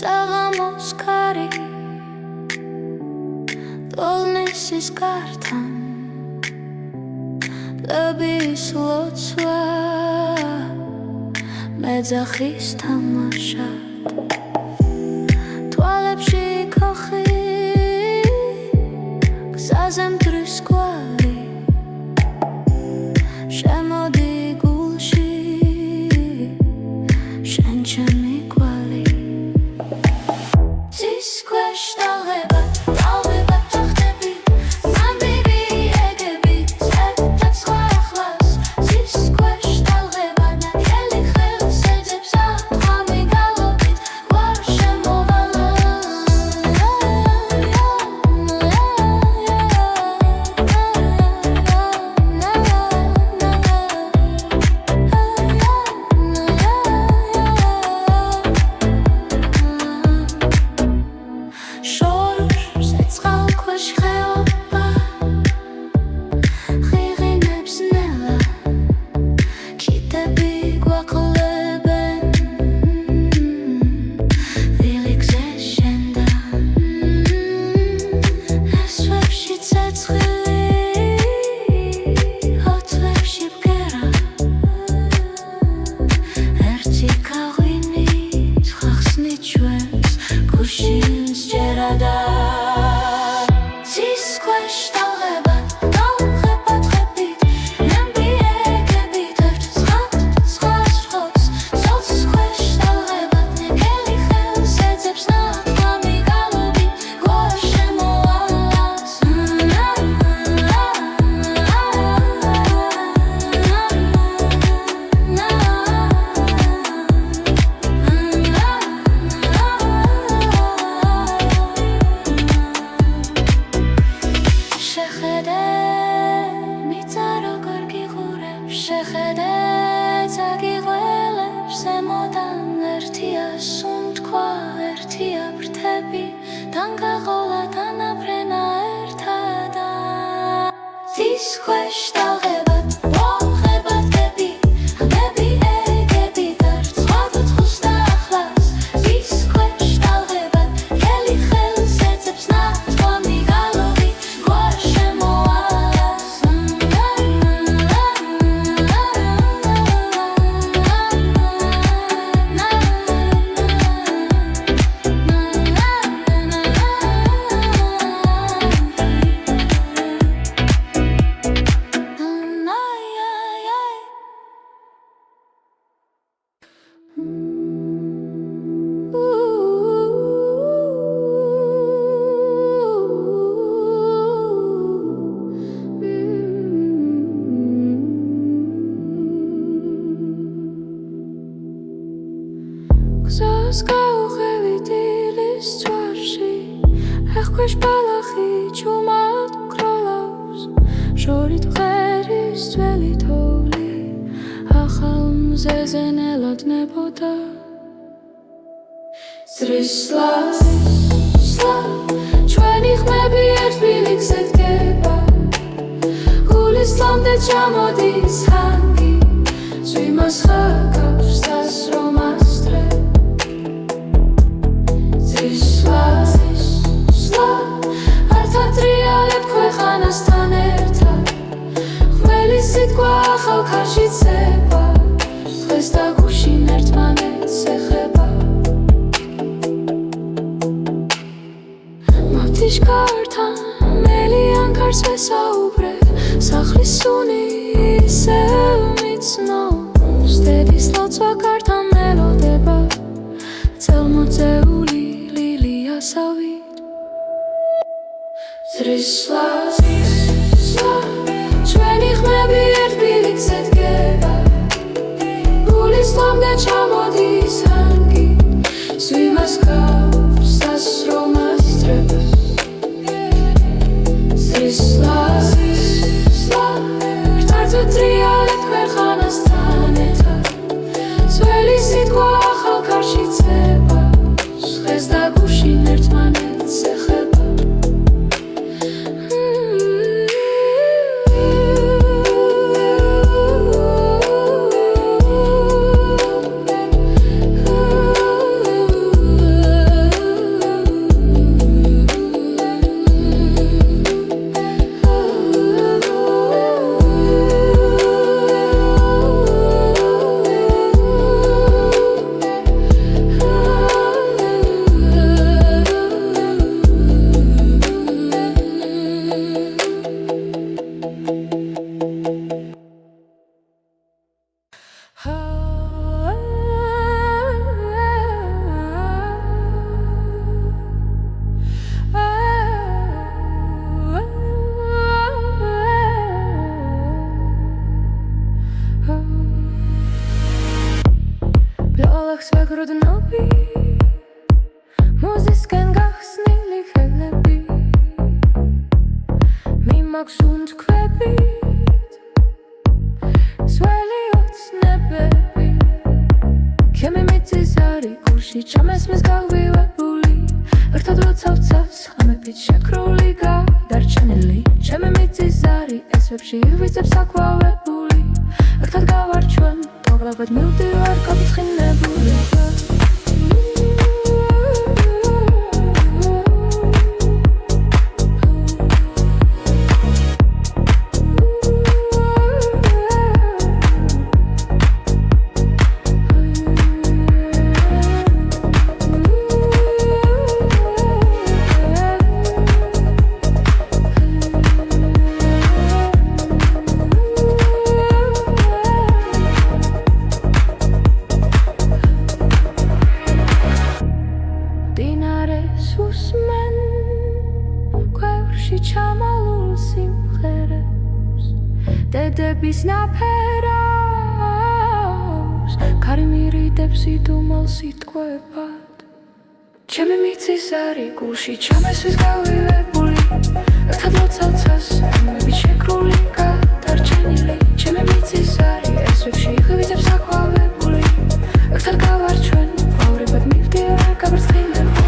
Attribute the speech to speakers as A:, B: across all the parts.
A: საღამოს ქარი ტოლნისის კართან ლების ლოცვა მეძახის თამაშად თვალებში ქოხი გზაზე მტრის კვალი შემოდი გულში შენ ჩემი კვალი ძის ქვეშ ტალღებად თახტები ნამდვილი ეგები წერდა სხვა ახლას ძის ქვეშ ტალღებად ნაკელი ხელს ეძებს ათქვამი გალობით გვარ შემოვალა
B: Ტრიალეთ ქვეყანასთან ერთად ძველი სიტყვა ახალ ქარში
A: საგროდნობი მოზისკენ გახსნილი ხელები მიმაქვს უნთქვებით სველი ოცნებები ჩემი მიწის არი გულში ჩამესმის გავივებული ერთად როცა ვცავს ხამებით შეკრული გადარჩენილი ჩემი მიწის არი ესვებში ვიწებს აკვავებული ერთად გავარჩვენ მოგლაბად მივდივარ გაფრთხილებული ჩამალულ სიმღერებს დედების ნაფერავს ქარი მირიდებს იდუმალ სიტყვებად ჩემი მიწის არი გულში ჩამესვის გავივებული ერთად როცა ვცავს ხამებით შეკრული გადარჩენილი ჩემი მიწის არი ესვებში ვიწებს აკვავებული ერთად გავარჩვენ ავრებად მივდივარ გაბრწყინებული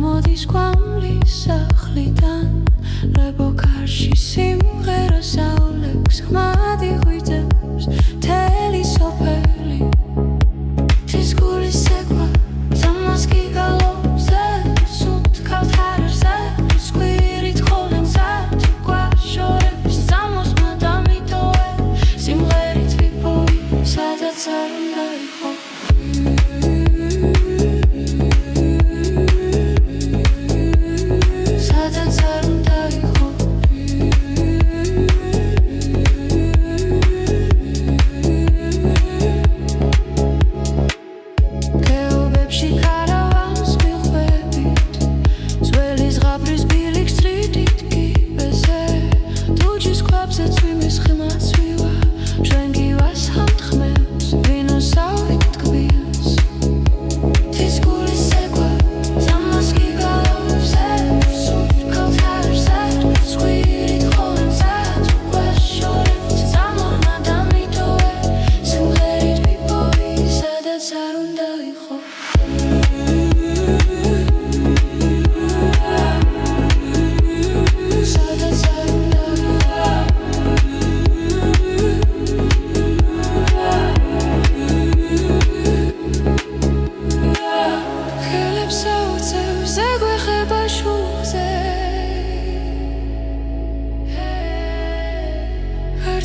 A: მოდის კვამლის სახლიდან ლებო კარში სიმღერა საულექს ხმადი ღვიძებს თელი სოფელი თის გულის ცეკვა სამას გიგალობს სუნთ ქავთარზე სკვირით ხოლენზე გვაშორებს სამოსმა დამიტოვე სიმღერით ვიპოვი სადაც არ უნდა იყო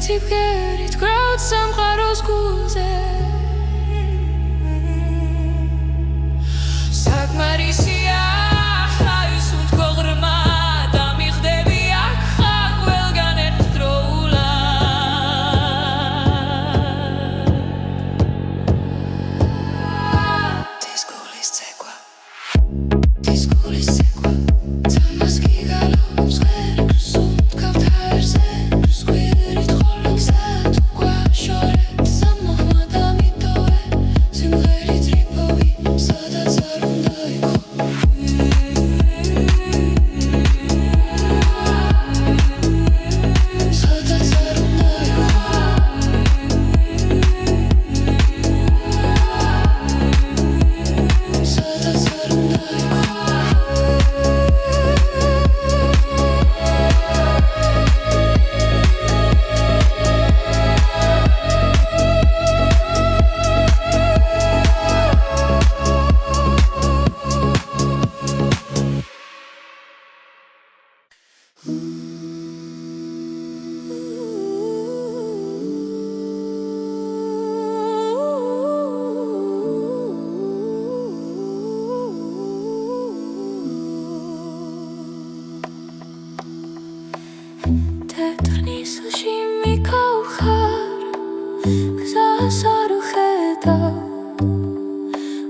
A: Tipgerit grot samkharos gulze Sakmarisia haysunt kogrma da migdebi ak khag welgan ertroula Tisgulis tsekwa Tamaski galops khersunt kavtarze Squirit kholonsa tu qua shore Samahmada Tetrnisლში მიქაუხარ გზას არ ვხედავ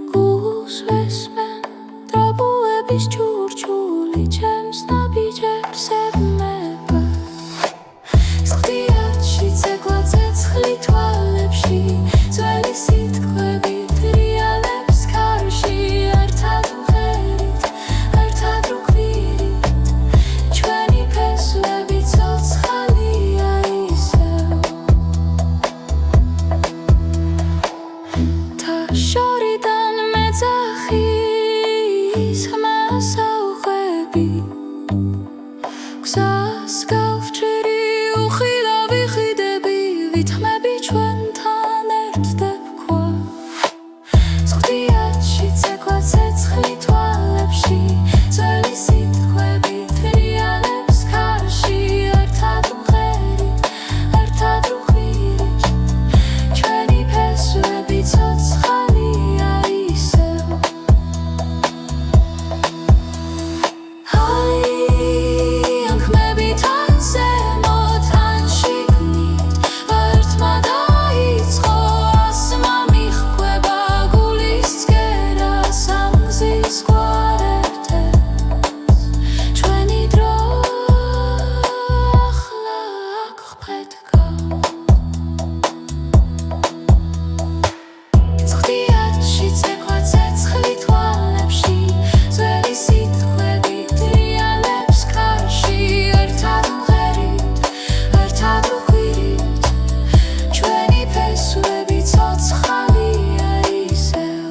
A: გულს ვესმენ ტრაბუების ჭურჭული ჩემს ნაბიჯებს ებმება სხდიათში ცეკვა ცეცხლი თვალებში ძველი სიტყვებით რეალებს ქარში ერთად უღერით ერთად უყვირით ჩვენი ფესვები ცოცხალია ისევ თა შორიდან მეძახის ხმას აუყვები გზას გავჭერი უხილავი ხიდები ვითმები ჩვენთან ერთდებქვა სხდიათში ცეკვა ცეცხლი თვალებში ძველი სიტყვებით რეალებს ქარში ერთად უღერით ერთად უყვირით ჩვენი ფესვები ცოცხალია ისევ ან ხმები თან ზემოთ ან შიგნით ერთმა დაიწყო ასმა მიჰყვება გულის ცქერა სამგზის გვარ ერთებს ჩვენი დრო ახლა აქ ხვდება სხდიათში ცეკვა ცეცხლი თვალებში ძველი სიტყვებით რეალებს ქარში ერთად უღერით ერთად უყვირით ჩვენი ფესვები ცოცხალია ისევ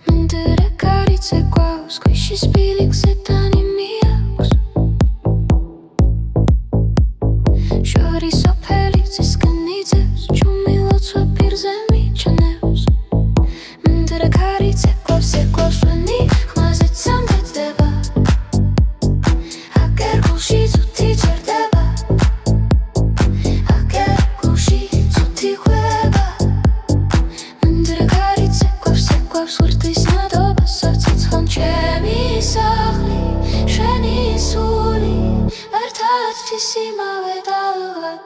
A: მანდრე კარიცე გვაქვს ქვიშის ბილიქზე დანი მიაქვს შორი სოფელი ძისკენ იძებს ჩუმი ლოცვა პირზე მიჩნევს მანდრე კარიცე გვაქვს ვენი ხმაზეც სამბეცდება აკერ გულში ცუთი ჩერდება აკერ გულში ცუთი ხვდება მანდრე კარიცე გვაქვს ვერდის ნადობასაც ცხან ჩემი სახლი შენი სული ერთად თვისიმავე დავღად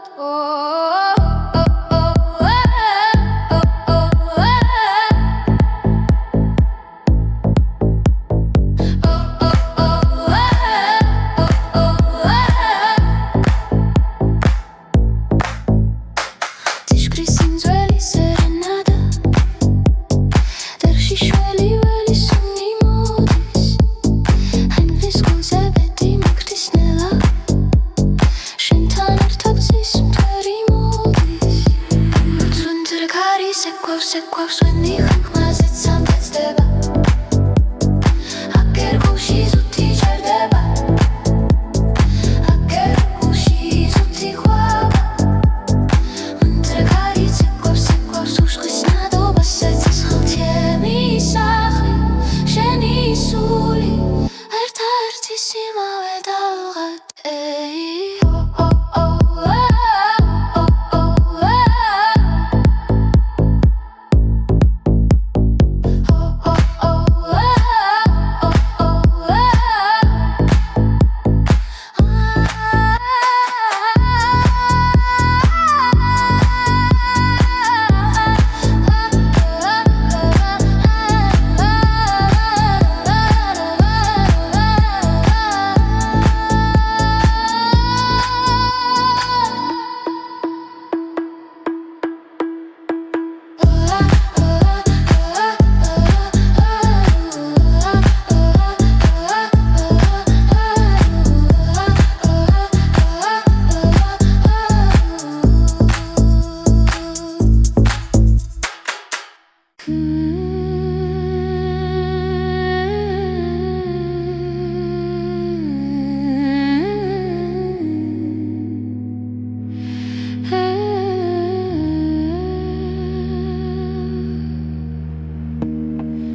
A: ტიშკრისინ ძველი სერენადა დერში შველი ველი სუნი მოდის ჰენრის გულზე ბედი მიგდის ნელა შენთან ერთად გზის მთვერი მოდის მანდრე კარიცე გვაქვს ვენი ხმაზეც სამბეცდება აკერ გულში ზუთი ჩერდება აკერ გულში ზუთი ხვდება მანდრე კარიცე გვაქვს უშხის ნადობასაც ცხელ ჩემი სახლი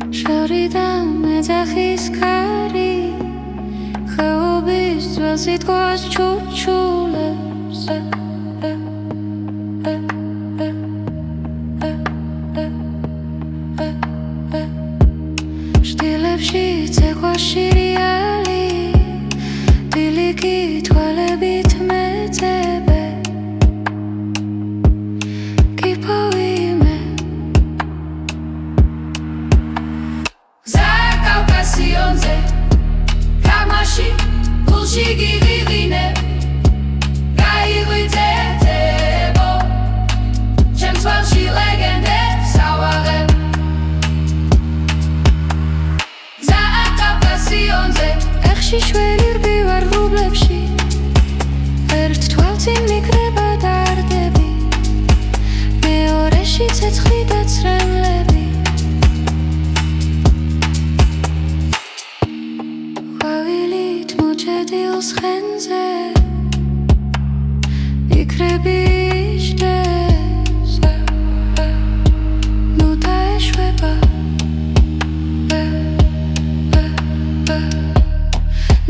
A: შორიდან მეძახის ქარი ხეობის ძველს იტყვის ჩუჩულებს შტილებში ცექვა შირიალი დილიკი თვალებით მეძებე კიპოვიმე გზა კავკასიონზე გამაში გულში გიღიღინე გაიღვიძებო ჩემს თვალში ლეგენდებს ავაღებ გზა კავკასიონზე ეხში შველი რბივარ ღრუბლებში ერთ თვალწინ მიკრება დარდები მეორეში ცეცხლი და ცრემლები ყვავილით მოჭედილს ხენზე იქრები იჯდეს ნუ დაეშვება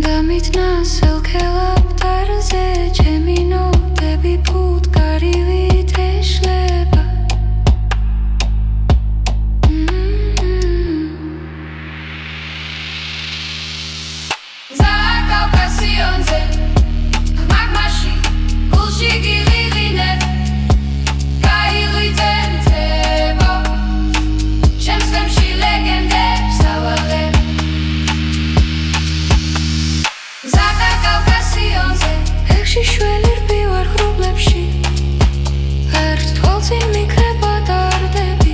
A: დამიტნა სელქელაპტარზე ჩემი ნოტები ფუტკარივით ეშლება გზა კავკასიონზე მაგმაში გულში გიღიღინე გაიღვიძებო ჩემს თემში ლეგენდებს ავაღებ გზა კავკასიონზე ეხში შველი რბივარ ღრუბლებში ერთ თვალწინ მიკრება დარდები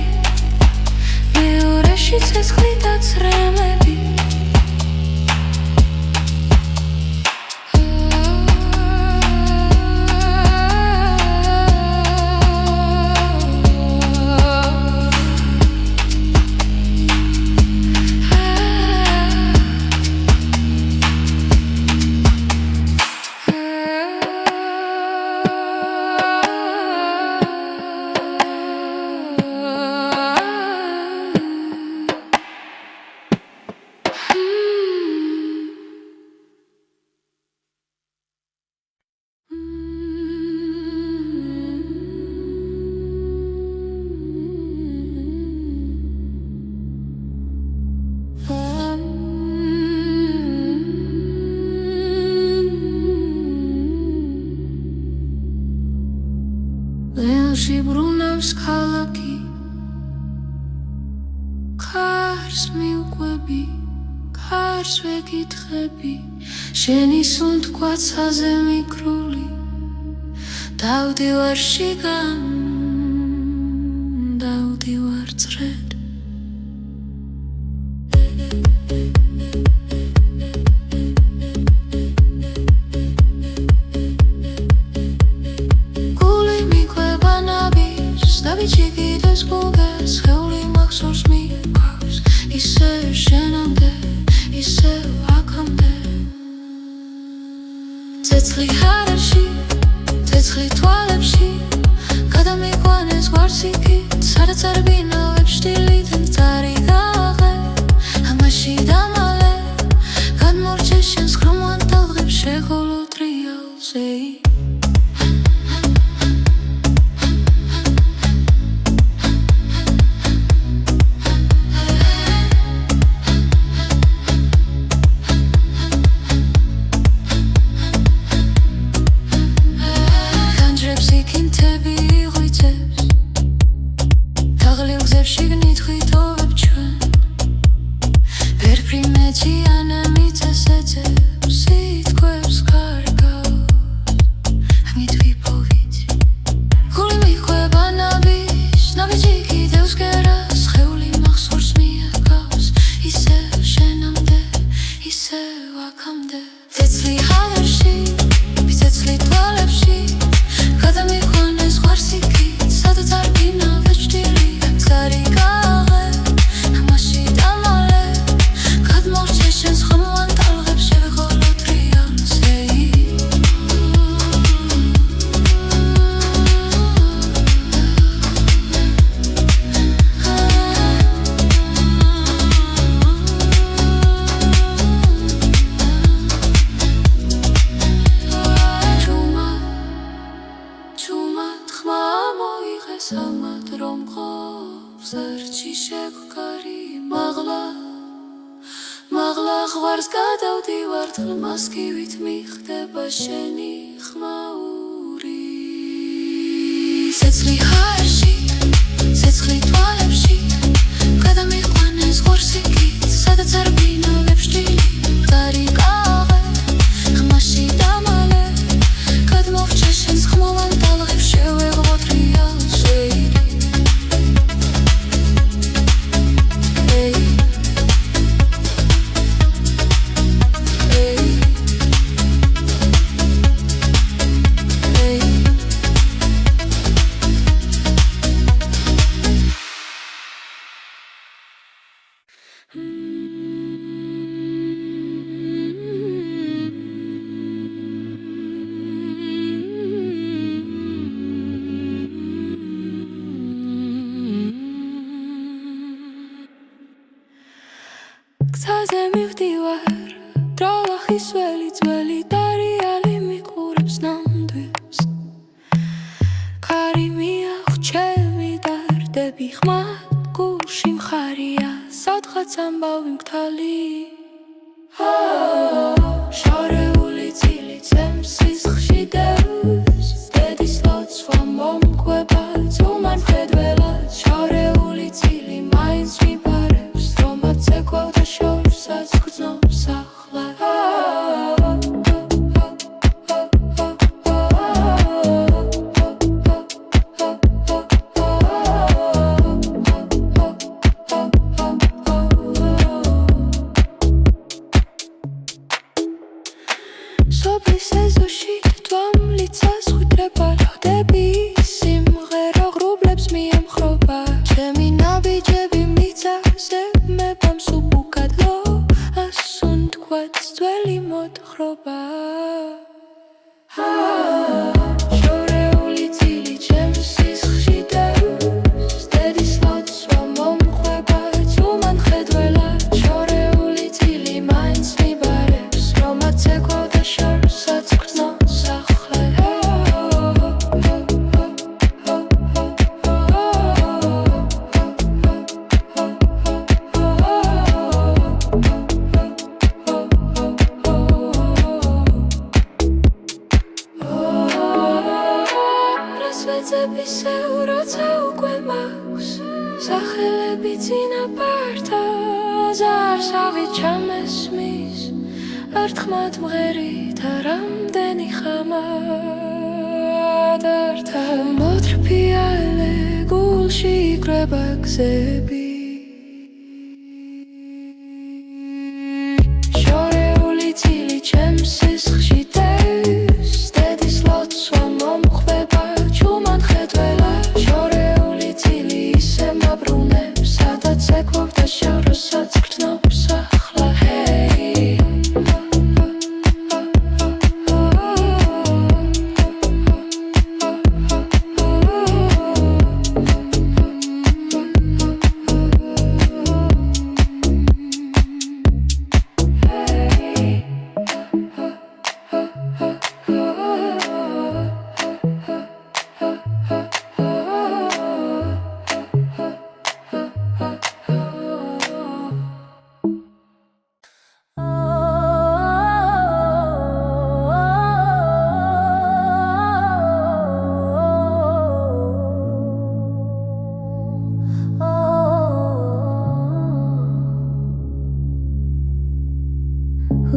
A: მეორეში ცეცხლი და ცრემლები ლეონში ბრუნავს ქალაქი ქარს მიუყვები ქარს ვეკითხები შენი სუნთქვაცაზე მიკრული დავდივარ შიგან დავდივარ წრედ ჩიგიდეს გუგას ხეული მახსოვს მიყავს ისე შენამდე ისე აქამდე ცეცხლი ჰარაში ცეცხლი თვალებში გადამიყვანეს გვარსიკით სადაც არ ბინავებ შტილით მწარი გაღე ამაში დამალე გადმორჩე შენს ხრომვან ტალღებს შეხოლო ტრიალზე შიგნით ხვიტოვებ ჩვენ ვერფრი მეჩიანა მიწასეძებს სიტყვებს კარგავს ამით ვიპოვით გული მიხვება ნაბიჯს ნაბიჯი კიდევს გერას ხეული მახსოვს მიაგავს ისევ შენამდე ისევ აქამდე ცეცხლი ჰავერში ცეცხლი თვალებში გადამიყვანეს გვარსიკით სადაც არ ბინავებ შტილით მწარი გაღე ამაში დამალე გადმორჩე შენს საყვარს გადავდივარ თლმასკივით მიხდება შენი ხმაური ცეცხლი ჰაერში ცეცხლი თვალებში გადამიყვანეს ღორსიკით სადაც არ ბინავებს ჭილი გარიგავე ხმაში დამალე გადმოვჭე შენს ხმოვან ტალღებს შევეღოთ რეალში გზაზე მივდივარ დრალახის ველი ძველი დარიალი მიყურებს ნამდვილს ქარი მიახვჩები დარდები ხმად გულში მხარია სადღაც ამბავი მგთალი შორეული წილი წემს სისხლში დევს დედის ლოცვა მომკვება ძუმარ მხედველად შორეული წილი მაინც მიპარებს რომაც ეკვავდა შორსაც გრძნობს ახლა სოფლის ეზოში თვალმლიცას ხვიდრება ლოდები სიმღერა ღრუბლებს მიემხრობა ჩემი ნაბიჯები მიწაზე მებამ სუბუქადლო ასუნ თქვაც ძველი მოთხრობა შორეული წილი ჩემს სისხლში დევს დედის ლოცვა მომყვება ძუმან მხედველად შორეული წილი მაინც მიბარებს რომაც ეკვავდა შორსაც გრძნობს ახლა რასვეცებისეულ როცა უკვე მაქვს სახელები წინაპართა ზარსავი ჩამესმის ერთხმად მღერით რამდენი ხამადართა მოთრფიალე გულში იკრება გზები შორეული წილი ჩემს სისხლში დევს დედის ლოცვა მომყვება ჯუმან მხედველად შორეული წილი ისე მაბრუნებს სადაც ეკვავდა შორსაც გრძნობს ახლა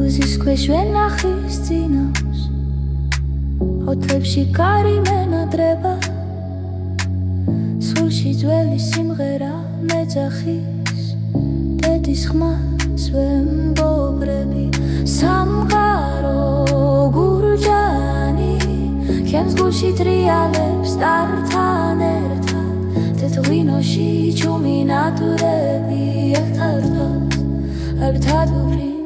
A: უზის ქვეშ ვენახის წინავს ოთლებში კარი მენადრება სულში ძველი სიმღერა მეძახის დედის ხმას ვემბობრები სამყარო გურჯანი ჩემს გულში ტრიალებს ტართან ერთად თეთრ-ღვინოში ჩუმი ნატურები ერთად ვფრინდებით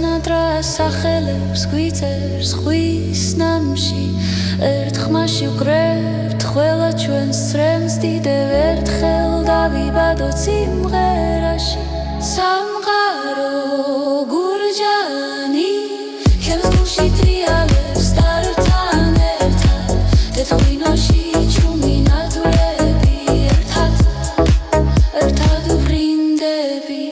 A: ნადრას სახელებს გვიწერს ხვის ნამში ერთხმაში ვკრებთ ყველა ჩვენს ცრემს დიდევ ერთხელ დავიბადოთ სიმღერაში სამყარო გურჯანი ხელში ტრიალებს დართან ერთად დედღვინოში ჩუმი ნადვრები ერთად ვბრინდები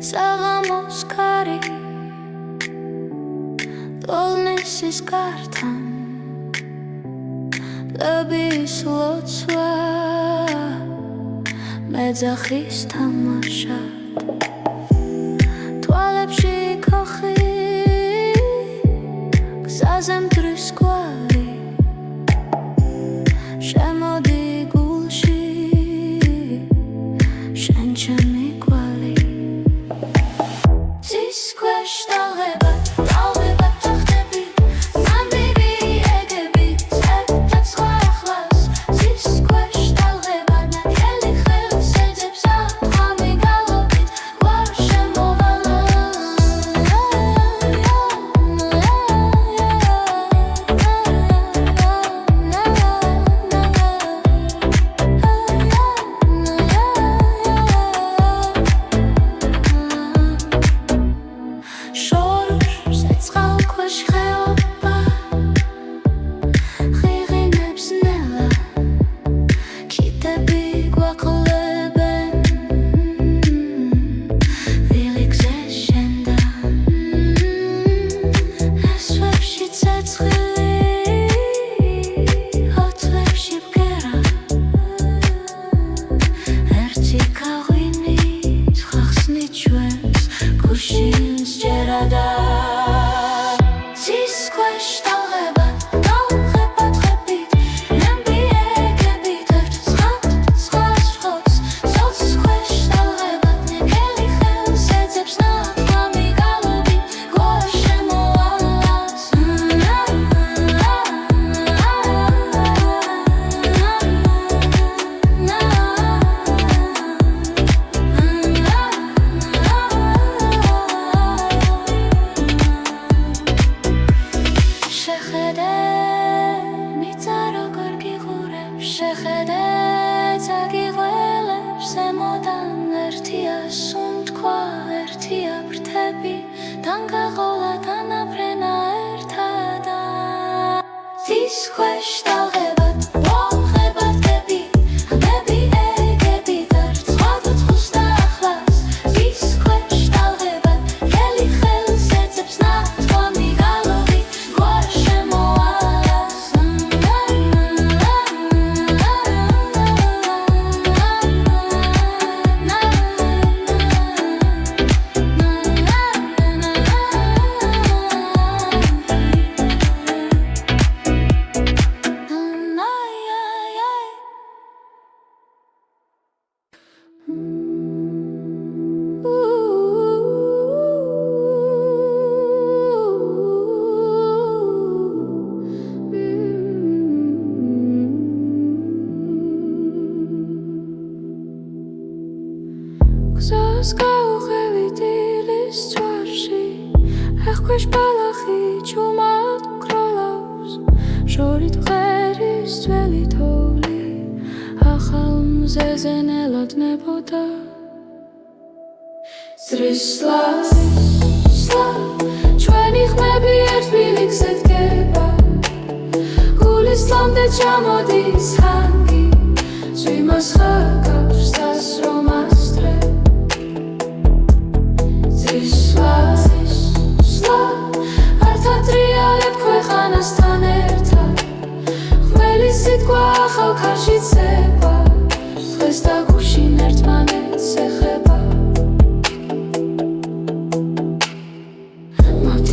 A: საღამოს კარი ტოლნესის კართან ლების ლოცვა მეძახის თამაშად თვალებში ქოხი გზაზე მტრის კვალი შემოდი გულში შენ ჩემი კვალი This question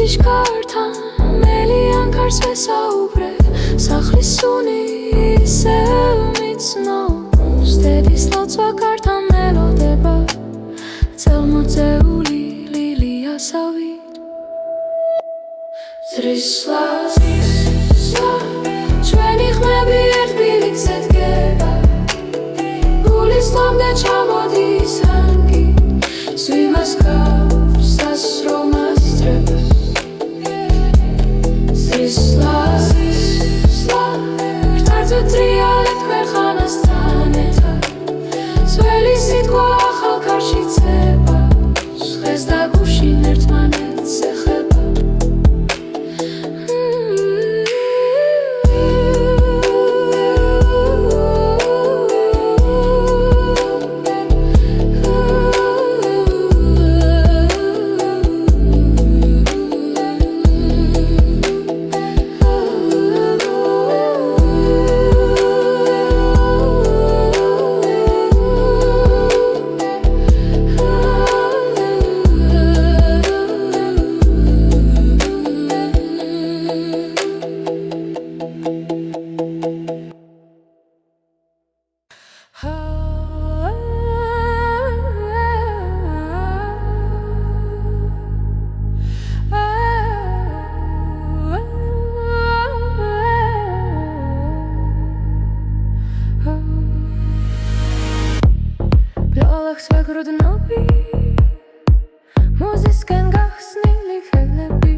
A: ჭიშკართან მელიან ქარს ვესაუბრე სახლის სუნი ისევ მიცნობს დედის ლოცვა კართან მელოდება წელმოწეული ლილიასავით ზრისლა ჩვენი ხმები ერთ ბილიკზე დგება გულის ლომდე ჩამოდის ანგი ზვიმას გავს დასრომას ძრებს ზრისლა რტარზე ტრიალებ ქვეყანასთან ერთად ძველი სიტყვა ახალ ქარში ცება ხეს და გუშინ ერთმანეთს ეხება ვეგროდნობი მოზისკენ გახსნილი ხელები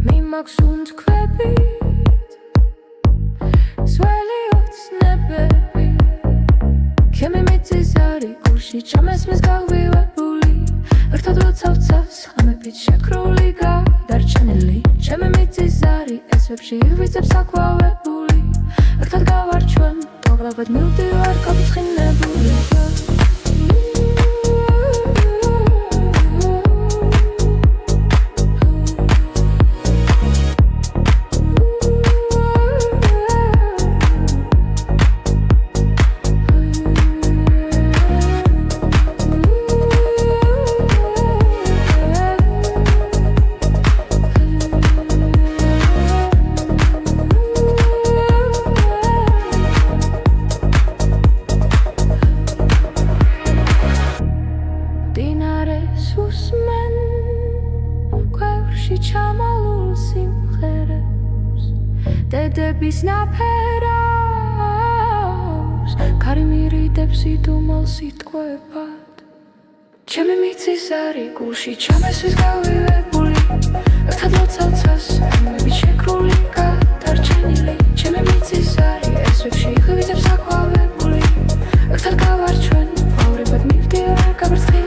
A: მიმაქვს უნთქვებით ძველი ოცნებები ჩემი მიწისარი გულში ჩამესმის გავივებული ერთად როცავცას ხამებით შეკრული გადარჩენილი ჩემი მიწისარი ესვებში ვიწებს აკვავებული ერთად გავარჩვენ მოგლაბად მივდივარ გაფრთხილებული დედების ნაფერავს ქარი მირიდებს იდუმალ სიტყვებად ჩემი მიწისარი გულში ჩამესვის გავივებული ერთად ლოცავცას ხმებით შეკრული გადარჩენილი ჩემი მიწისარი ესვებში ვიწებს აკვავებული ერთად გავარჩვენ ყვავრებად მივდივარ გაფრთხილებული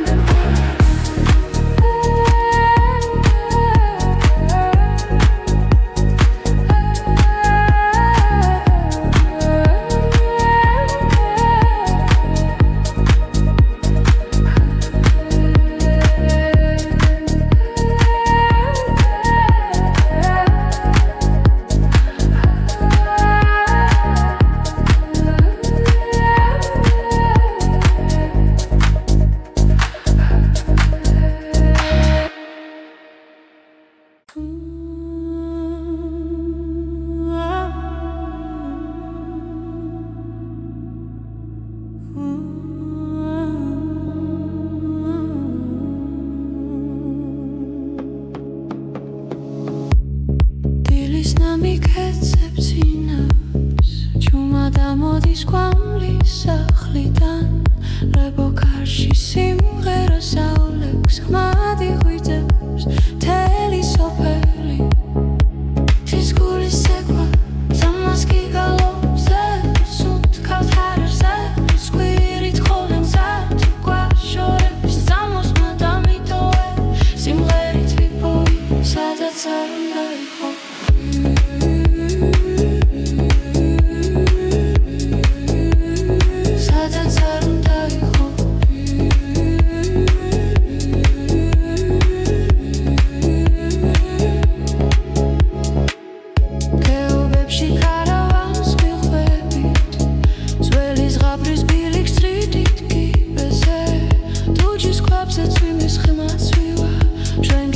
A: მოდის კვამლის სახლიდან ლებო კარში სიმღერა საოლექს ხმადი ღვიძებს თელი სოფელი თის გულის სეკვა სამას გიგალობს სუნთქავს ჰარერზე სკვირით ხოლენზე გვაშორებს სამოსმა დამიტოვე სიმღერით ვიპოვი სადაც არ უნდა იყო Twimის ხმას ვივა ჩვენ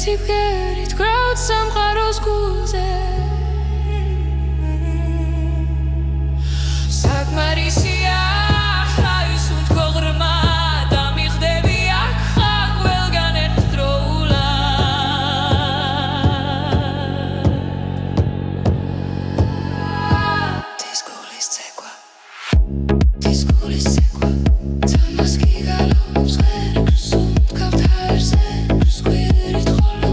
A: ერთი ფერით გვრავთ სამყაროს გულზე საკმარისია ის უთქო ღრმა და მიხდები აქ ხარ ყველგან ერთდროულად დის გულის ცეკვა თამას გიგალობს ღერს უთქავთ ჰაერზე სკვირით ხოლმე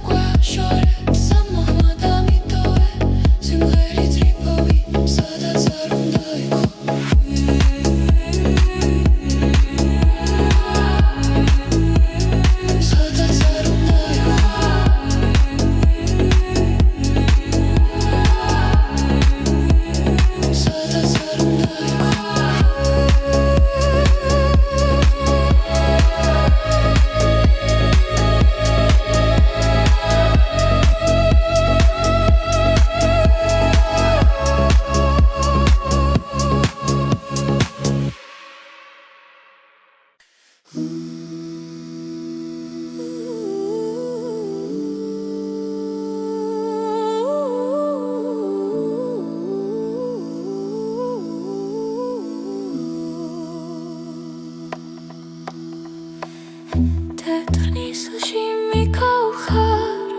A: უკვე შორეთ სამოხმა დამიტოვე სიმღერით რიფოვი სადაც არ უნდა იყო სადაც არ უნდა იყო სადაც არ უნდა იყო თეთრნისლში მიქავხარ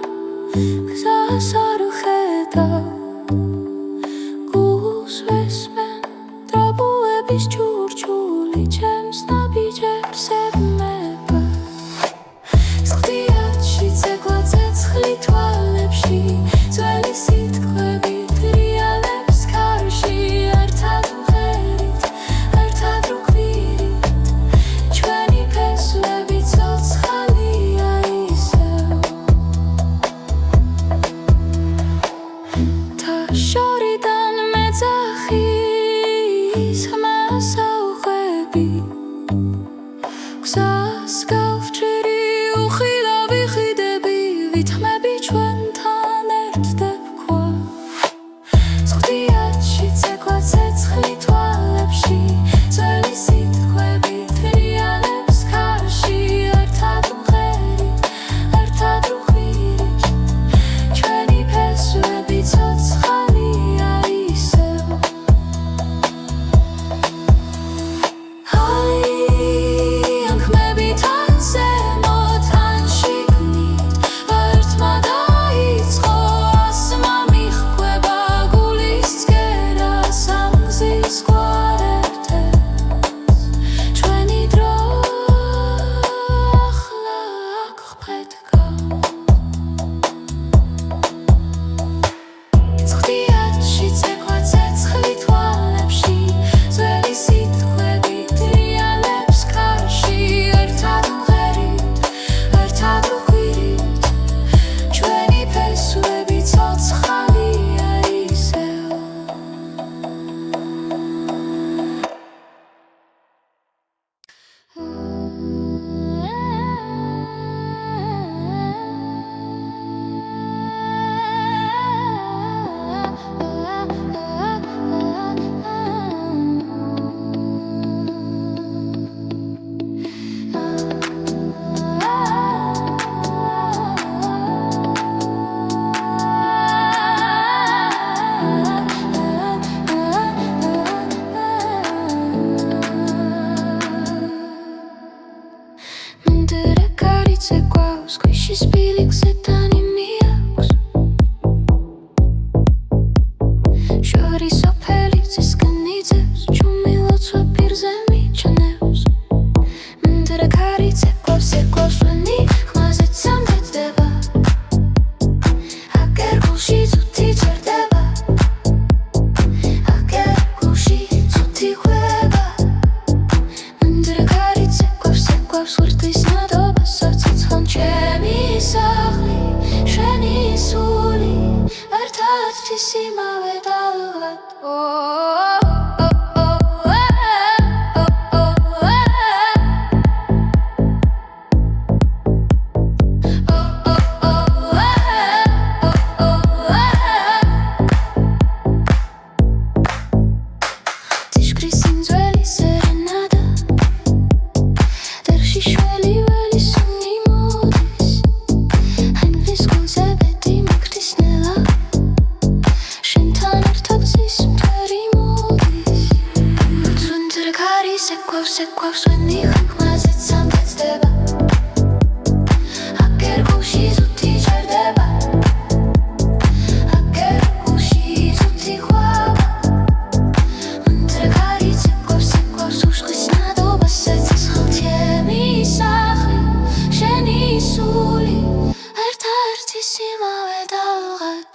A: გზას არ ვხედავ გულს ვესმენ დრაბუების ჩურჩული ჩემს ნაბიჯებს ებმება სხდიათში ცეკვა ცეცხლი თვალებში ძველი სიტყვები რეალებს კარში ერთად მღერით ერთად რუხვირით ჩვენი ფესვები ცოცხალია ისევ და შორიდან მეძახის მასაუღები გზას გავჭირი უხილავი ხიდები ვითმები ჩვენთან ერთდებქვა სხდიათში ცეკვა ცეცხლი თვალებში ძველი სიტყვები რეალებს კარში ერთად მღერით ერთად რუხვირით ჩვენი ფესვები ცოცხალია ისევ ანხმები თან ზემოთ ან შიგნით ერთმა დაიწყო ასმა მიჰყვება გულის ცქერა სამგზის გვარერთებს ჩვენი დრო ახლა აქ ხვდება სხდიათში ცეკვა ცეცხლი თვალებში ძველი სიტყვები რეალებს კარში ერთად მღერით ერთად რუხვირით ჩვენი ფესვები ცოცხალია ისევ მანდრე კარიце გვაქვს ქვიშის ბილიქზე დანიმი აქვს შორის ოფელი ძისგან იძებს ჩუმი ლოცვა პირზე მიჩნევს მანდრე კარიце გვაქვს ვენი ხმაზე წამდება აგერ გულში წუთი ჭერდება აგერ გულში წუთი ხვდება მანდრე კარიце გვაქვს ვერთვის ნადობა საცოცხლან ჩემი სახლი შენი სული ერთად თვის იმავე დალღად გვაქვს ვენი ხმაზეც სამკეთდება აკერ გულში ზუთი ჟარდება აკერ გულში ზუთი ყვავა მუნდრე კარიце გვაქვს უშხის ნადობასაც ხალთიემი სახლი შენი სული ერთ-ერთი სიმავე დავღად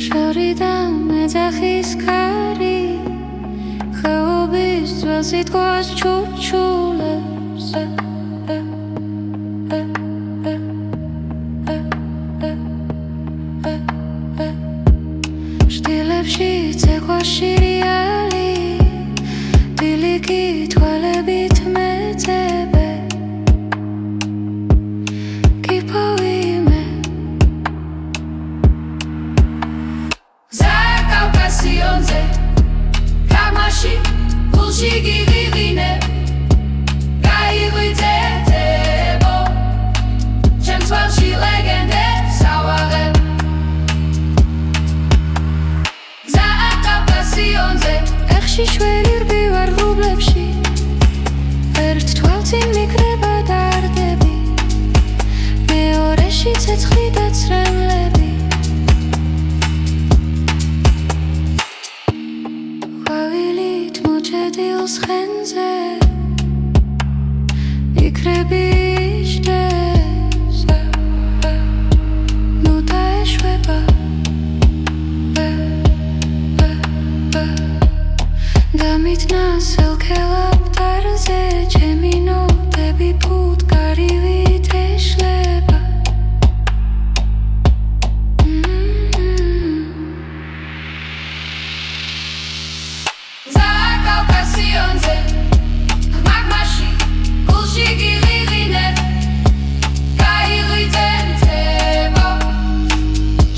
A: შორიდან მეძახის ქარი ხეობის ძველ სიტყვას ჩუჩულებს შტილებში ცეკვა შირიალი დილიკი თვალებით მეძებე გულში გიღიღინე გაიღვიძებო ჩემს თვალში ლეგენდებს ავაღებ გზა კავკასიონზე ეხში შველი რბივარ ღრუბლებში ერთ თვალწინ მიკრება დარდები მეორეში ცეცხლი და ცრემლები დილს ხენზე იქრები იშდეს ნუ დაეშვება დამიტნა სელქელაპტარზე ჩემი ნოტები ფუტკარივით ეშლება მაგმაში გულში გიღიღინე გაიღვიძებო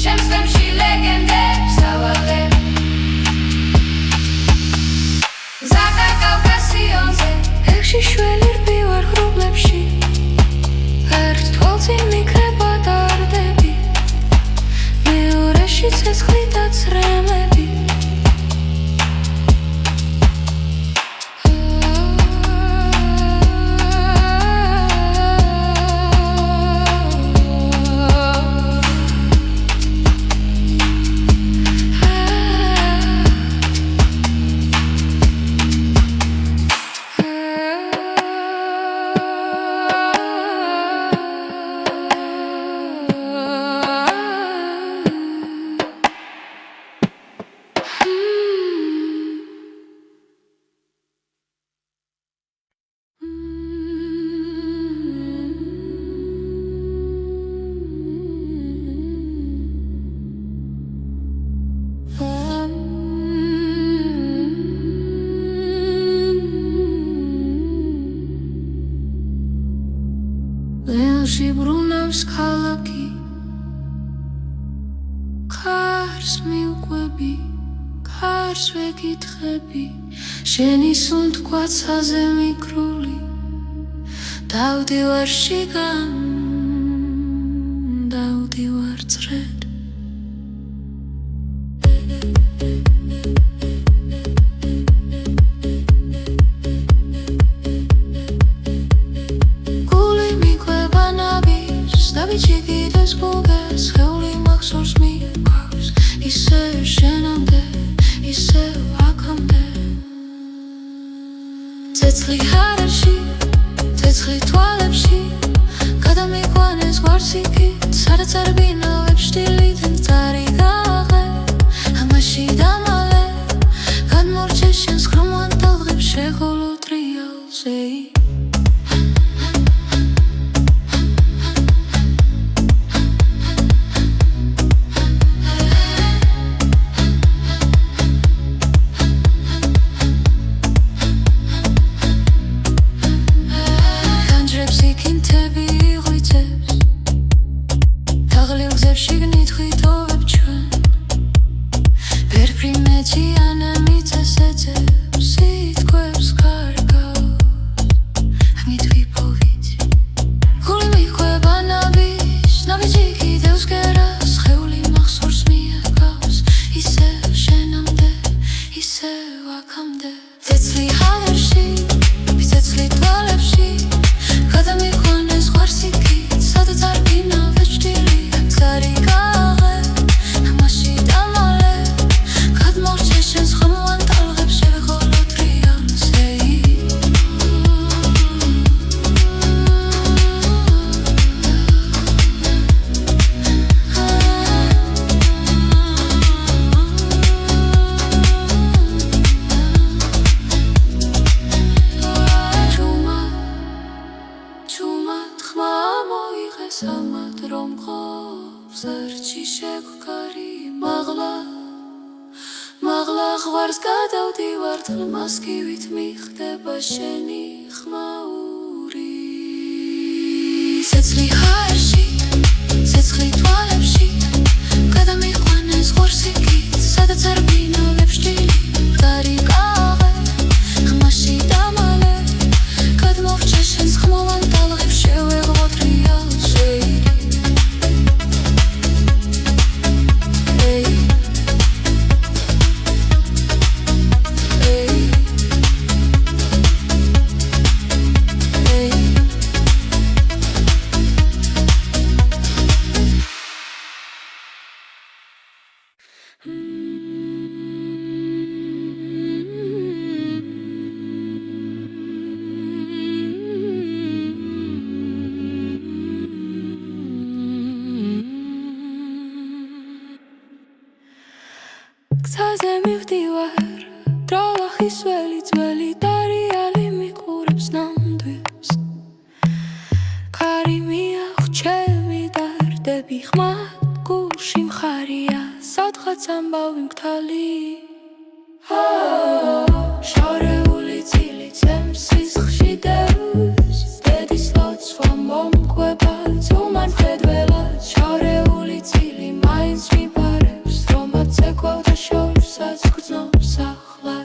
A: ჩემს თემში ლეგენდებს ავაღებ გზა კავკასიონზე ეხში შველი რბივარ ღრუბლებში ერთ თვალწინ მიკრება დარდები მეორეში ცეცხლი და ცრემლები ლეონში ბრუნავს ქალაქი ქარს მიუყვები ქარს ვეკითხები შენი სუნთქვაცაზე მიკრული დავდივარ შიგან დავდივარ წრედ გული მიყვება ნაბის დავიჩიკიდეს გულგას ცეცხლი ჰარაში ცეცხლი თვალებში გადამიყვანეს გვარსიკი სადაც არ ბინავებ შტილიდან წარი გაღე ამაში დამალე გადმორჩე შენს ხრომოვან ტალღებს შეღოლო ტრიალზე მაღლა ღვარს გადავდივარ თლმასკივით მიხდება შენი ხმაური ცეცხლი ჰაერში ცეცხლი თვალებში გადამიყვანეს ღორსიკი სადაც არ ბინავებ შტილი წარი გაღე ხმაში დამალე გადმოვჭე შენს ხმოვან ტალღებს შევეღო ტრიალში გზაზე მივდივარ დრალახის ველი ძველი დარიალი მიყურებს ნამდვილს ქარი მიახვჩები დარდები ხმად გულში მხარია სადღაც ამბავი მგთალი შორეული წილი წემს სისხლში დევს დედის ლოცვა მომკვება ძუმან ხედველად შორეული წილი მაინც მიბარებს რომაც ეკვავდა შორსაც გრძნობს ახლა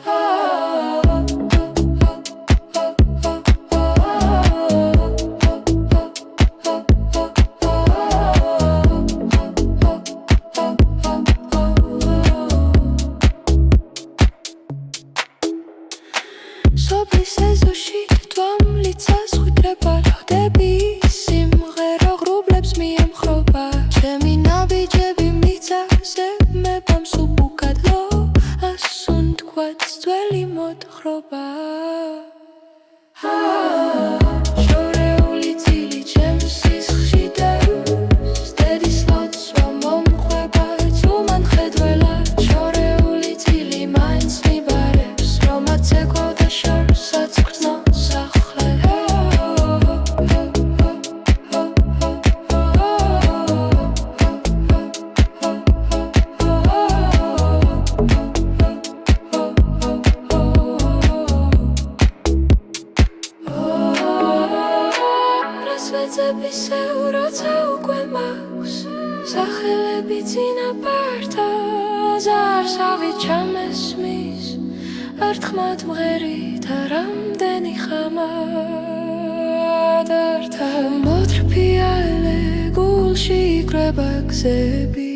A: სოფლის ეზოში თვალმლიცას ხვიდრება როდები სიმღერა ღრუბლებს მიემხრობა ჩემი ნაბიჯები მიწაზე მებამს უბუქადლო ასუნ თქვაც ძველი მოთხრობა შორეული წილი ჩემს სისხლში დევს დედის ლოცვა მომკვება ძუმან ხედველად შორეული წილი მაინც მიბარებს რომაც ეკვავდა შორსაც გრძნობს ახლა ვეძებისეულ როცა უკვე მაქვს სახელები წინაპართა ზარსავი ჩამესმის ერთხმად მღერით რამდენი ხამად ართა მოთრფიალე გულში იკრება გზები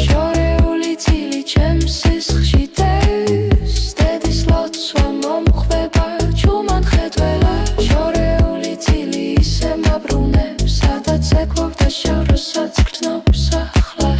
A: შორეული წილი ჩემს სისხლში დევს დედის ლოცვა მომკვება ჯუმან ხედველა შორეული წილი ისე მაბრუნებს სადაც ეკვავდა შორსაც გრძნობს ახლა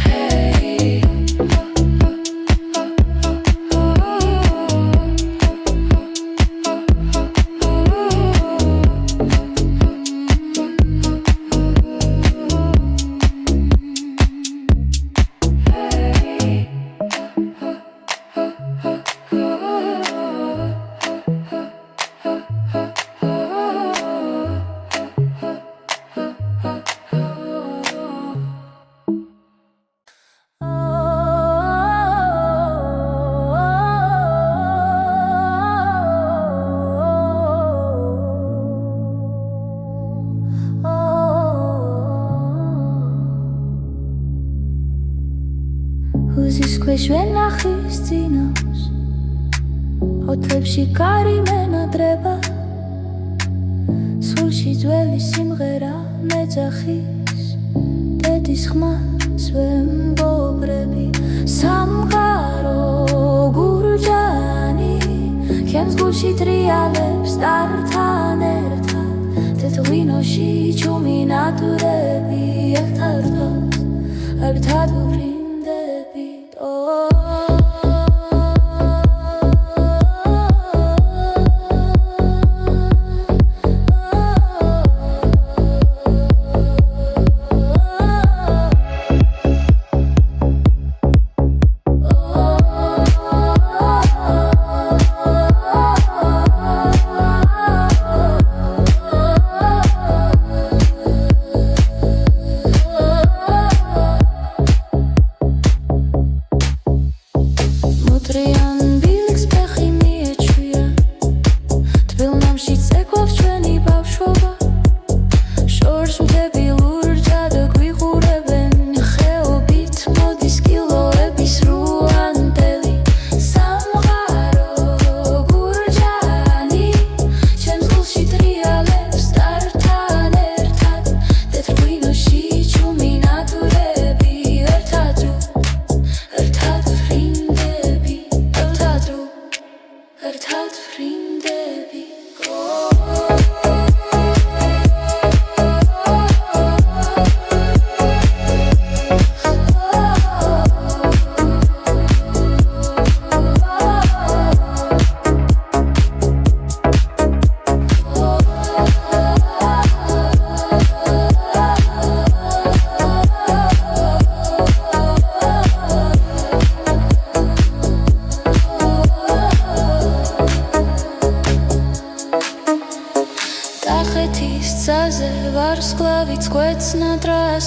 A: Uzis ქვეშ ვენახის წინავს ოთებში კარი მენადრება სულში ძველი სიმღერა მეძახის დედის ხმას ვემბობრები სამყარო გურჯანი ჩემს გულში ტრიალებს ტართან ერთად თეთრ-ღვინოში ჩუმი ნატურები ერთად ვფრინდებით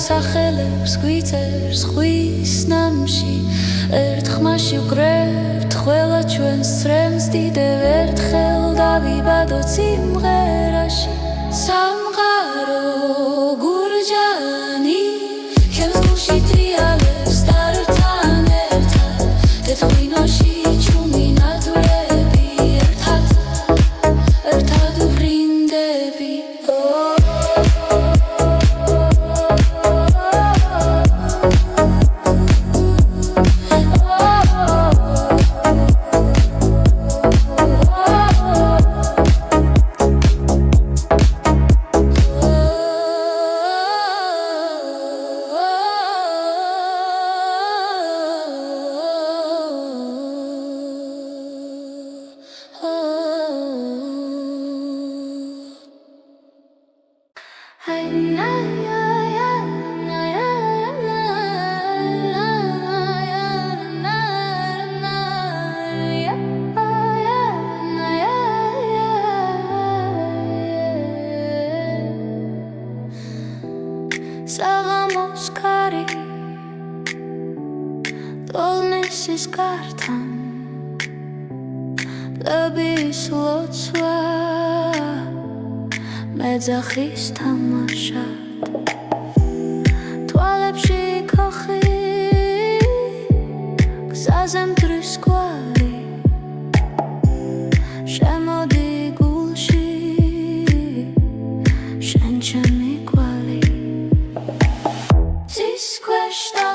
A: სახელებს გვიწერს ხვის ნამში ერთ ხმაში ვკრებთ ყველა ჩვენს ცრემს დიდევ ერთხელ დავიბადოთ სიმღერაში სამყარო გურჯანი ჩემს გულში ტრიალებს ტართან ერთად თეთრ-ღვინოში ჩუმი ნატურები ერთად ვფრინდებით საღამოს კარი ტოლნისის კართან პლების ლოცვა მეძახის თამაშად თვალებში ქოხი გზაზე მტრის კვალი შემოდი გულში შენ ჩემი კვალი This question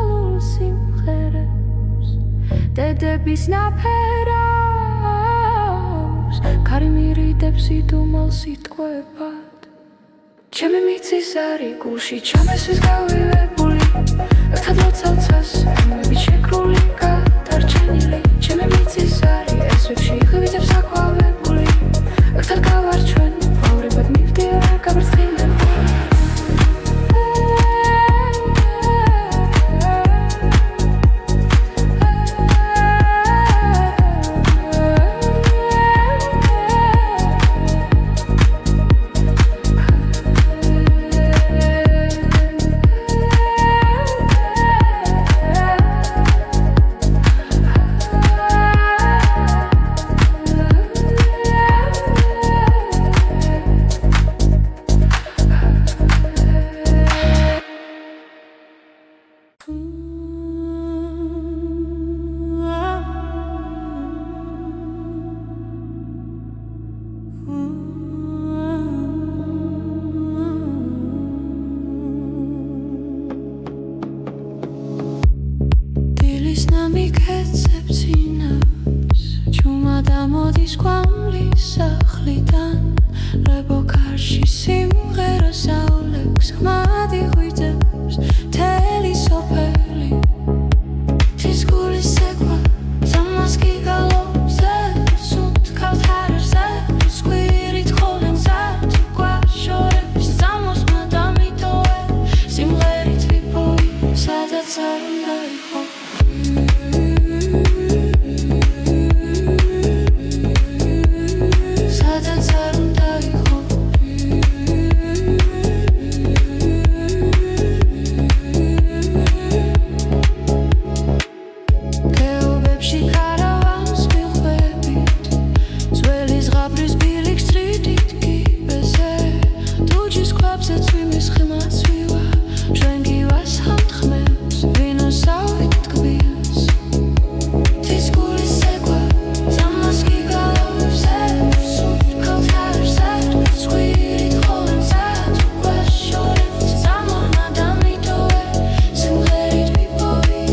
A: ვალულ სიმღერებს დედების ნაფერავს ქარი მირიდებს იდუმალ სიტყვებად ჩემი მიწის არის გულში ჩამესვის გავივებული ერთად ლოცავცას ამები შეკრული გადარჩენილი ჩემი მიწის არის ესვებში ღვივიძებს აკვავებული ერთად გავარჩვენ ვავრებად მივდივარ გაბერცხინებული მოდის კვამლის სახლიდან ლებო კარში სიმღერა საოლექს ხმადი ღვიძებს მთელი სოფელი თის გულის სეკვა სამას გიგალობს სუნთ ქავთარებზე სკვირით ხოლენზე გვაშორების სამოს მადამიტოე სიმღერით ვიპოვი სადაც არ უნდა იყო